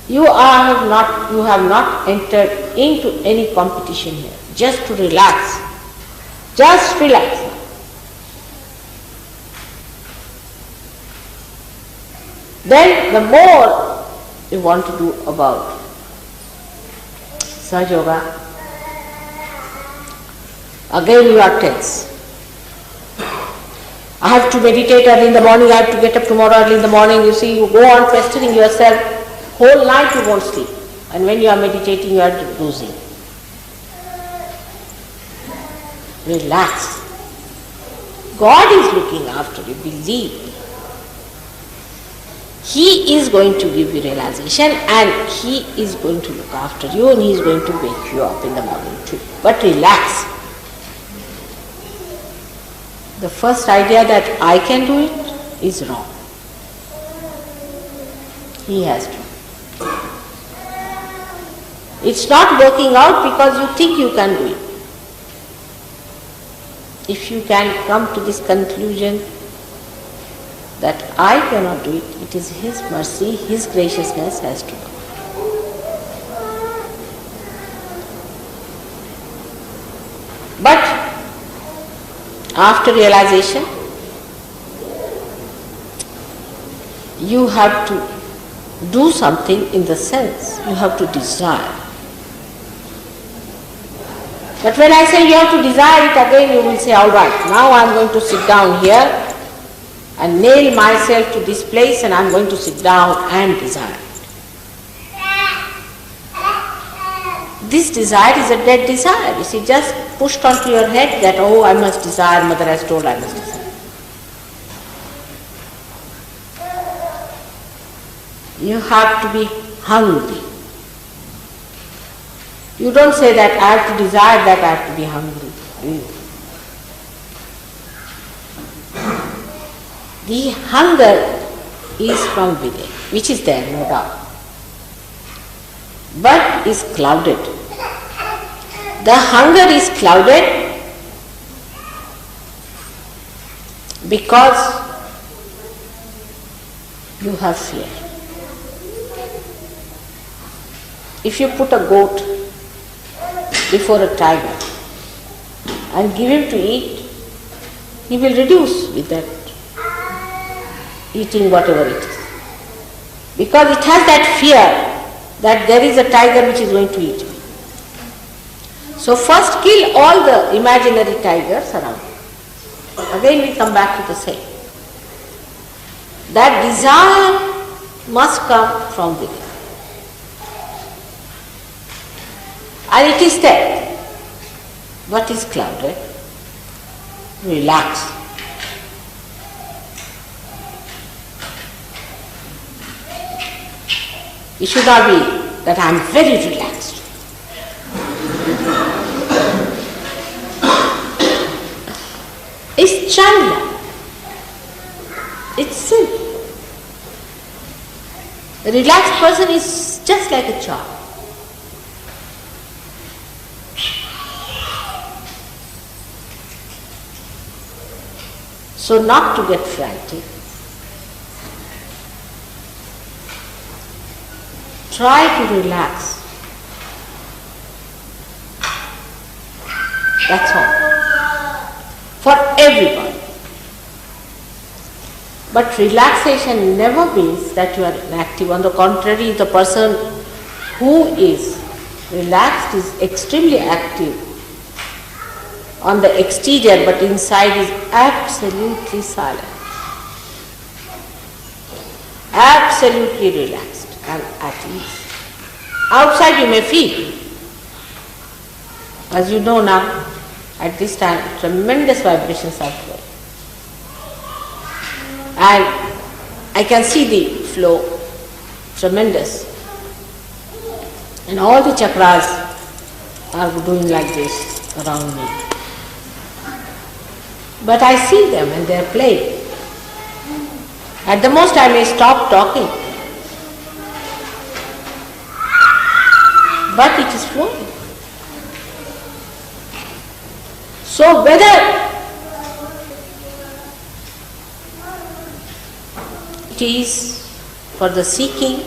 You have not entered into any competition here. Just to relax. Just relax. Then the more you want to do about Sahaja Yoga, again you are tense. I have to meditate early in the morning, I have to get up tomorrow early in the morning. You see, you go on pestering yourself, whole night you won't sleep. And when you are meditating, you are losing. Relax. God is looking after you, believe me. He is going to give you realization and He is going to look after you and He is going to wake you up in the morning too. But relax. The first idea that I can do it is wrong. He has to. It's not working out because you think you can do it. If you can come to this conclusion that I cannot do it, it is His mercy, His graciousness has to come. But after realization, you have to do something in the sense, you have to desire. But when I say you have to desire it, again you will say, all right, now I am going to sit down here and nail myself to this place and I am going to sit down and desire it. This desire is a dead desire. You see, just pushed onto your head that, oh, I must desire, Mother has told I must desire. You have to be hungry. You don't say that I have to desire that I have to be hungry. The hunger is from within, which is there, no doubt, but is clouded. The hunger is clouded because you have fear. If you put a goat before a tiger and give him to eat, he will reduce with that eating whatever it is. Because it has that fear that there is a tiger which is going to eat me. So first kill all the imaginary tigers around. Again we come back to the same. That desire must come from within. And it is there. What is clouded? Relax. It should not be that I am very relaxed. It's childlike. It's simple. A relaxed person is just like a child. So not to get frantic. Try to relax. That's all. For everybody. But relaxation never means that you are inactive. On the contrary, the person who is relaxed is extremely active on the exterior, but inside is absolutely silent. Absolutely relaxed and at ease. Outside you may feel, as you know now, at this time, tremendous vibrations are flowing. And I can see the flow, tremendous. And all the chakras are doing like this around me. But I see them and they are playing. At the most I may stop talking. But it is flowing. So whether it is for the seeking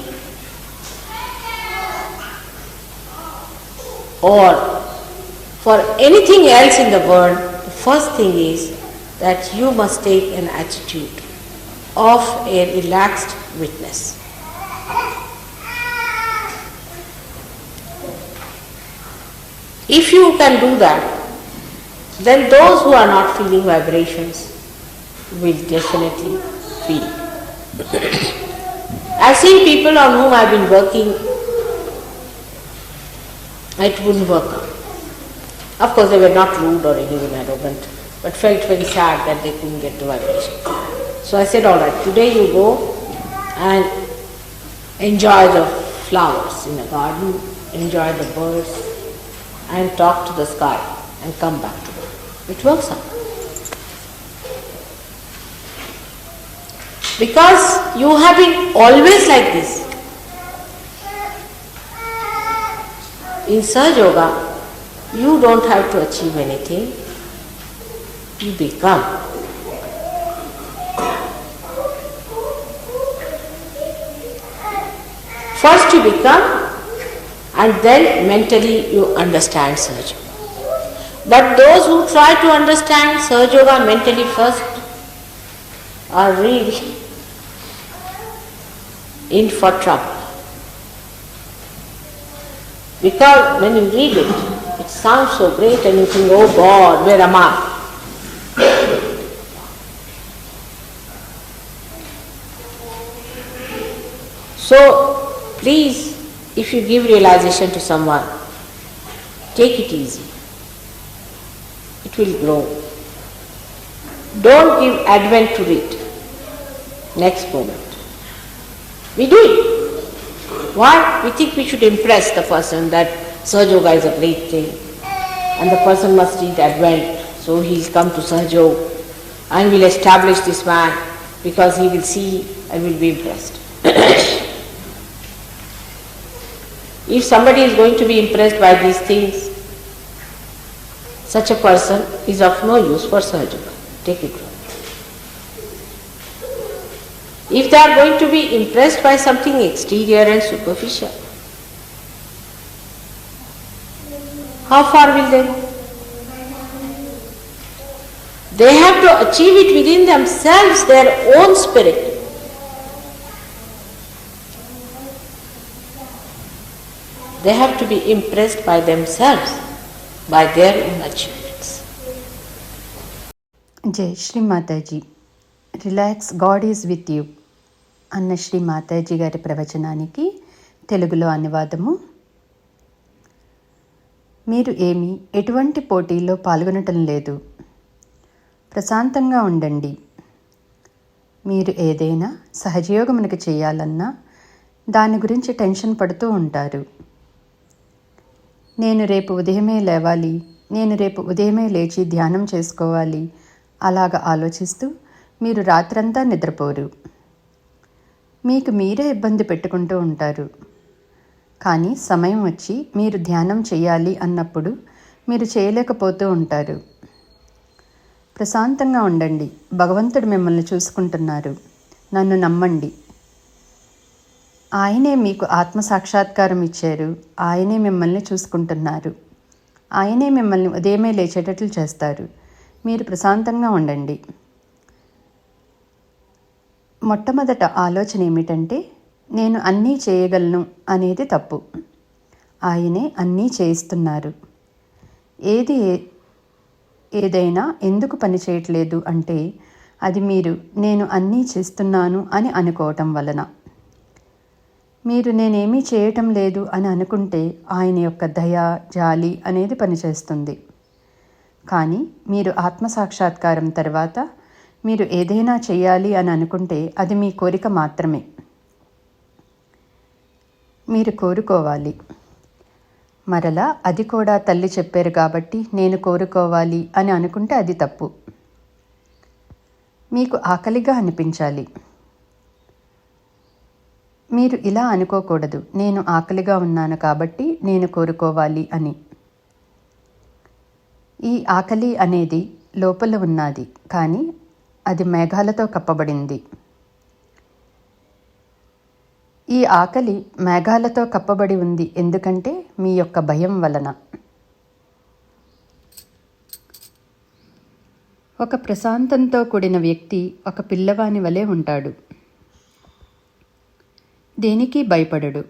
or for anything else in the world, the first thing is that you must take an attitude of a relaxed witness. If you can do that, then those who are not feeling vibrations will definitely feel. I've seen people on whom I've been working, it wouldn't work out. Of course, they were not rude or anything arrogant, but felt very sad that they couldn't get the vibration. So I said, all right, today you go and enjoy the flowers in the garden, enjoy the birds, and talk to the sky and come back to it. It works out. Because you have been always like this. In Sahaja Yoga, you don't have to achieve anything, you become. First you become, and then mentally you understand Sahaja Yoga. But those who try to understand Sahaja Yoga mentally first are really in for trouble. Because when you read it, it sounds so great and you think, oh God, where am I? So, please, if you give realization to someone, take it easy. It will grow. Don't give advent to it next moment. We do it. Why? We think we should impress the person that Sahaja Yoga is a great thing and the person must read Advent, so he'll come to Sahaja Yoga and we'll establish this man because he will see and will be impressed. If somebody is going to be impressed by these things, such a person is of no use for Sahaja Yoga. Take it wrong. If they are going to be impressed by something exterior and superficial, how far will they go? They have to achieve it within themselves, their own spirit. They have to be impressed by themselves, by their own achievements. Jai Shri Mataji. Relax, God is with you అన్న శ్రీ మాతాజీ గారి ప్రవచనానికి తెలుగులో అనువాదము. మీరు ఎటువంటి పోటీలో పాల్గొనటం లేదు. ప్రశాంతంగా ఉండండి. మీరు ఏదైనా సహజయోగమునకు చేయాలన్నా దాని గురించి టెన్షన్ పడుతూ ఉంటారు. నేను రేపు ఉదయమే లేవాలి, నేను రేపు ఉదయమే లేచి ధ్యానం చేసుకోవాలి, అలాగ ఆలోచిస్తూ మీరు రాత్రంతా నిద్రపోరు. మీకు మీరే ఇబ్బంది పెట్టుకుంటూ ఉంటారు. కానీ సమయం వచ్చి మీరు ధ్యానం చేయాలి అన్నప్పుడు మీరు చేయలేకపోతూ ఉంటారు. ప్రశాంతంగా ఉండండి. భగవంతుడు మిమ్మల్ని చూసుకుంటున్నారు. నన్ను నమ్మండి. ఆయనే మీకు ఆత్మసాక్షాత్కారం ఇచ్చారు. ఆయనే మిమ్మల్ని చూసుకుంటున్నారు. ఆయనే మిమ్మల్ని ఉదయమే లేచేటట్లు చేస్తారు. మీరు ప్రశాంతంగా ఉండండి. మొట్టమొదట ఆలోచన ఏమిటంటే, నేను అన్నీ చేయగలను అనేది తప్పు. ఆయనే అన్నీ చేయిస్తున్నారు. ఏదైనా ఎందుకు పని చేయట్లేదు అంటే అది మీరు నేను అన్నీ చేస్తున్నాను అని అనుకోవటం వలన. మీరు నేనేమీ చేయటం లేదు అని అనుకుంటే ఆయన యొక్క దయ, జాలి అనేది పనిచేస్తుంది. కానీ మీరు ఆత్మసాక్షాత్కారం తర్వాత మీరు ఏదైనా చేయాలి అని అనుకుంటే అది మీ కోరిక మాత్రమే. మీరు కోరుకోవాలి. మరలా అది కూడా తల్లి చెప్పారు కాబట్టి నేను కోరుకోవాలి అని అనుకుంటే అది తప్పు. మీకు ఆకలిగా అనిపించాలి. మీరు ఇలా అనుకోకూడదు, నేను ఆకలిగా ఉన్నాను కాబట్టి నేను కోరుకోవాలి అని. ఈ ఆకలి అనేది లోపల ఉన్నది, కానీ అది మేఘాలతో కప్పబడింది. ఈ ఆకలి మేఘాలతో కప్పబడి ఉంది, ఎందుకంటే మీ యొక్క భయం వలన. ఒక ప్రశాంతంతో కూడిన వ్యక్తి ఒక పిల్లవాని వలె ఉంటాడు. దేనికి భయపడడు.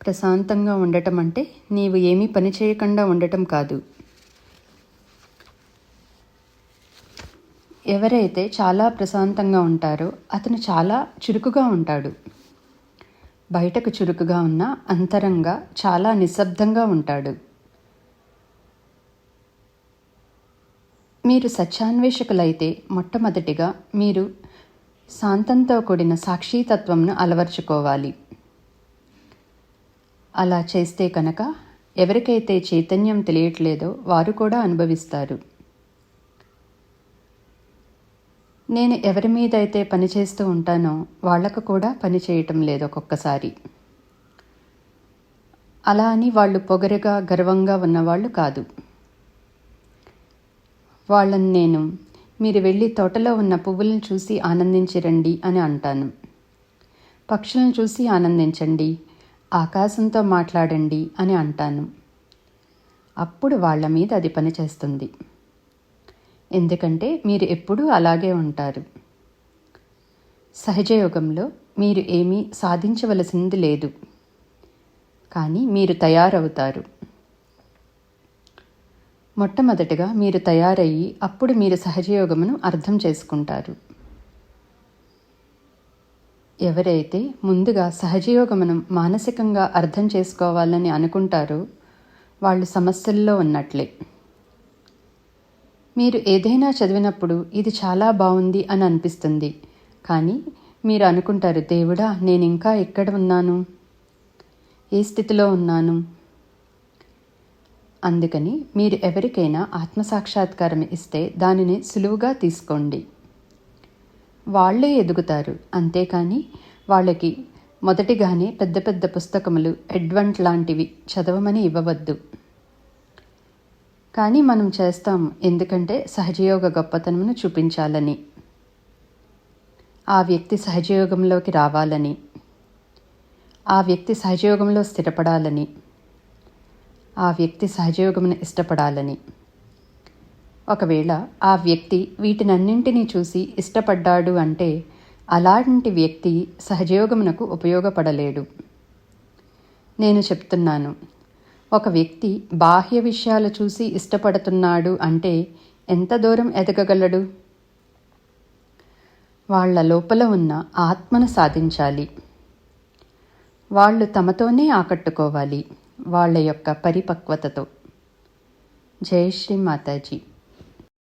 ప్రశాంతంగా ఉండటం అంటే నీవు ఏమీ పని చేయకుండా ఉండటం కాదు. ఎవరైతే చాలా ప్రశాంతంగా ఉంటారో అతను చాలా చురుకుగా ఉంటాడు. బయటకు చురుకుగా ఉన్నా అంతరంగా చాలా నిశ్శబ్దంగా ఉంటాడు. మీరు సత్యాన్వేషకులైతే మొట్టమొదటిగా మీరు శాంతంతో కూడిన సాక్షితత్వంను అలవర్చుకోవాలి. అలా చేస్తే కనుక ఎవరికైతే చైతన్యం తెలియట్లేదో వారు కూడా అనుభవిస్తారు. నేను ఎవరి మీద అయితే పనిచేస్తూ ఉంటానో వాళ్లకు కూడా పని చేయటం లేదు ఒక్కొక్కసారి. అలా అని వాళ్ళు పొగరుగా గర్వంగా ఉన్నవాళ్ళు కాదు. వాళ్ళని నేను మీరు వెళ్ళి తోటలో ఉన్న పువ్వులను చూసి ఆనందించిరండి అని అంటాను. పక్షులను చూసి ఆనందించండి, ఆకాశంతో మాట్లాడండి అని అంటాను. అప్పుడు వాళ్ళ మీద అది పనిచేస్తుంది. ఎందుకంటే మీరు ఎప్పుడూ అలాగే ఉంటారు. సహజయోగంలో మీరు ఏమీ సాధించవలసింది లేదు, కానీ మీరు తయారవుతారు. మొట్టమొదటిగా మీరు తయారయ్యి అప్పుడు మీరు సహజయోగమును అర్థం చేసుకుంటారు. ఎవరైతే ముందుగా సహజయోగమును మానసికంగా అర్థం చేసుకోవాలని అనుకుంటారో వాళ్ళు సమస్యల్లో ఉన్నట్లే. మీరు ఏదైనా చదివినప్పుడు ఇది చాలా బాగుంది అని అనిపిస్తుంది, కానీ మీరు అనుకుంటారు, దేవుడా నేను ఇంకా ఎక్కడ ఉన్నాను, ఏ స్థితిలో ఉన్నాను. అందుకని మీరు ఎవరికైనా ఆత్మసాక్షాత్కారం ఇస్తే దానిని సులువుగా తీసుకోండి. వాళ్ళే ఎదుగుతారు, అంతేకాని వాళ్ళకి మొదటిగానే పెద్ద పెద్ద పుస్తకములు అడ్వంట్ లాంటివి చదవమని ఇవ్వవద్దు. కానీ మనం చేస్తాం, ఎందుకంటే సహజయోగ గొప్పతనమును చూపించాలని, ఆ వ్యక్తి సహజయోగంలోకి రావాలని, ఆ వ్యక్తి సహజయోగంలో స్థిరపడాలని, ఆ వ్యక్తి సహజయోగమును ఇష్టపడాలని. ఒకవేళ ఆ వ్యక్తి వీటినన్నింటినీ చూసి ఇష్టపడ్డాడు అంటే అలాంటి వ్యక్తి సహజయోగమునకు ఉపయోగపడలేడు. నేను చెప్తున్నాను, ఒక వ్యక్తి బాహ్య విషయాలు చూసి ఇష్టపడుతున్నాడు అంటే ఎంత దూరం ఎదగగలడు? వాళ్ళ లోపల ఉన్న ఆత్మను సాధించాలి. వాళ్ళు తమతోనే ఆకట్టుకోవాలి, వాళ్ళ యొక్క పరిపక్వతతో. జై శ్రీ మాతాజీ.